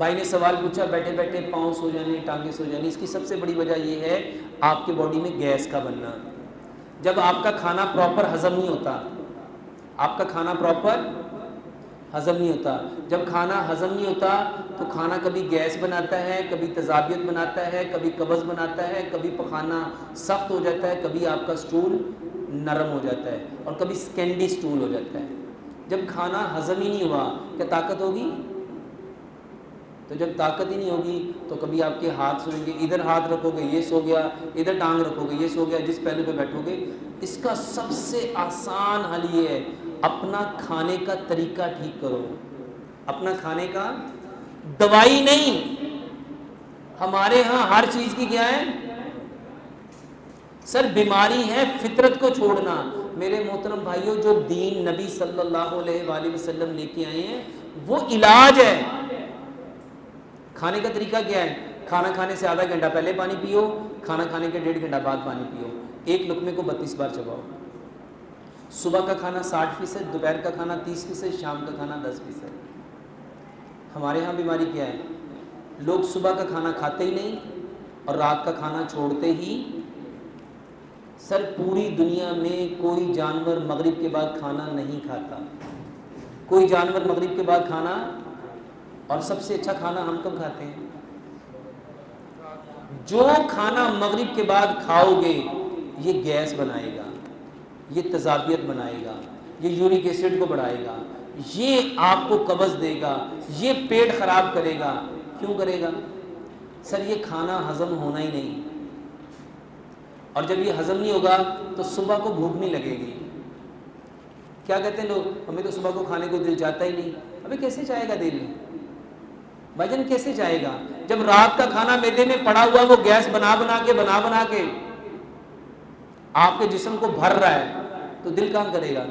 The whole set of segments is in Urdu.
بھائی نے سوال پوچھا بیٹھے بیٹھے پاؤں سو جانے ٹانگیں سو جانی، اس کی سب سے بڑی وجہ یہ ہے آپ کے باڈی میں گیس کا بننا۔ جب آپ کا کھانا پراپر ہضم نہیں ہوتا، آپ کا کھانا پراپر ہضم نہیں ہوتا، جب کھانا ہضم نہیں ہوتا تو کھانا کبھی گیس بناتا ہے، کبھی تیزابیت بناتا ہے، کبھی قبض بناتا ہے، کبھی پخانہ سخت ہو جاتا ہے، کبھی آپ کا سٹول نرم ہو جاتا ہے، اور کبھی سکینڈی سٹول ہو جاتا ہے۔ جب کھانا ہضم ہی نہیں ہوا کیا طاقت ہوگی؟ تو جب طاقت ہی نہیں ہوگی تو کبھی آپ کے ہاتھ سوئیں گے، ادھر ہاتھ رکھو گے یہ سو گیا، ادھر ٹانگ رکھو گے یہ سو گیا، جس پہلو پہ بیٹھو گے۔ اس کا سب سے آسان حل یہ ہے اپنا کھانے کا طریقہ ٹھیک کرو۔ اپنا کھانے کا، دوائی نہیں، ہمارے ہاں ہر چیز کی کیا ہے سر؟ بیماری ہے فطرت کو چھوڑنا۔ میرے محترم بھائیوں، جو دین نبی صلی اللہ علیہ وآلہ وسلم لے کے آئے ہیں وہ علاج ہے۔ کھانے کا طریقہ کیا ہے؟ کھانا کھانے سے آدھا گھنٹہ پہلے پانی پیو، کھانا کھانے کے 1.5 گھنٹہ بعد پانی پیو، ایک لقمے کو 32 بار چباؤ۔ صبح کا کھانا 60%، دوپہر کا کھانا 30%، شام کا کھانا 10%۔ ہمارے ہاں بیماری کیا ہے؟ لوگ صبح کا کھانا کھاتے ہی نہیں اور رات کا کھانا چھوڑتے ہی۔ سر پوری دنیا میں کوئی جانور مغرب کے بعد کھانا نہیں کھاتا، کوئی جانور مغرب کے بعد کھانا، اور سب سے اچھا کھانا ہم کب کھاتے ہیں؟ جو کھانا مغرب کے بعد کھاؤ گے یہ گیس بنائے گا، یہ تیزابیت بنائے گا، یہ یورک ایسڈ کو بڑھائے گا، یہ آپ کو قبض دے گا، یہ پیٹ خراب کرے گا۔ کیوں کرے گا؟ سر یہ کھانا ہضم ہونا ہی نہیں، اور جب یہ ہضم نہیں ہوگا تو صبح کو بھوک نہیں لگے گی۔ کیا کہتے ہیں لوگ؟ ہمیں تو صبح کو کھانے کو دل چاہتا ہی نہیں۔ ابھی کیسے چاہے گا دل؟ بھائی جان کیسے جائے گا؟ جب رات کا کھانا معدے میں پڑا ہوا وہ گیس بنا بنا کے آپ کے جسم کو بھر رہا ہے تو دل کہاں کرے گا؟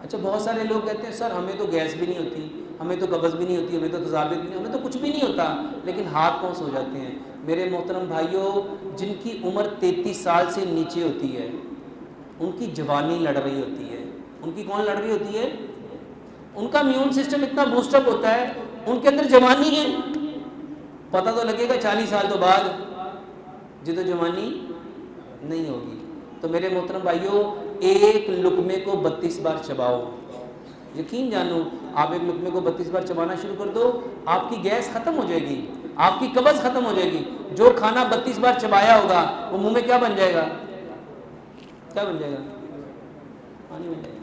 اچھا بہت سارے لوگ کہتے ہیں سر ہمیں تو گیس بھی نہیں ہوتی، ہمیں تو قبض بھی نہیں ہوتی، ہمیں تو تیزابیت بھی نہیں، ہمیں تو کچھ بھی نہیں ہوتا، لیکن ہاتھ پاؤں سو جاتے ہیں۔ میرے محترم بھائیوں، جن کی عمر 33 سال سے نیچے ہوتی ہے ان کی جوانی لڑ رہی ہوتی ہے۔ ان کی کون لڑ رہی ہوتی ہے؟ ان کا امیون سسٹم اتنا بوسٹ اپ ہوتا ہے، ان کے اندر جوانی ہے۔ پتہ تو لگے گا 40 سال تو بعد جی تو جوانی نہیں ہوگی۔ تو میرے محترم بھائیوں، ایک لقمے کو 32 بار چباؤ۔ یقین جانو آپ ایک لقمے کو 32 بار چبانا شروع کر دو، آپ کی گیس ختم ہو جائے گی، آپ کی قبض ختم ہو جائے گی۔ جو کھانا 32 بار چبایا ہوگا وہ منہ میں کیا بن جائے گا؟ کیا بن جائے گا؟ پانی بن جائے گا۔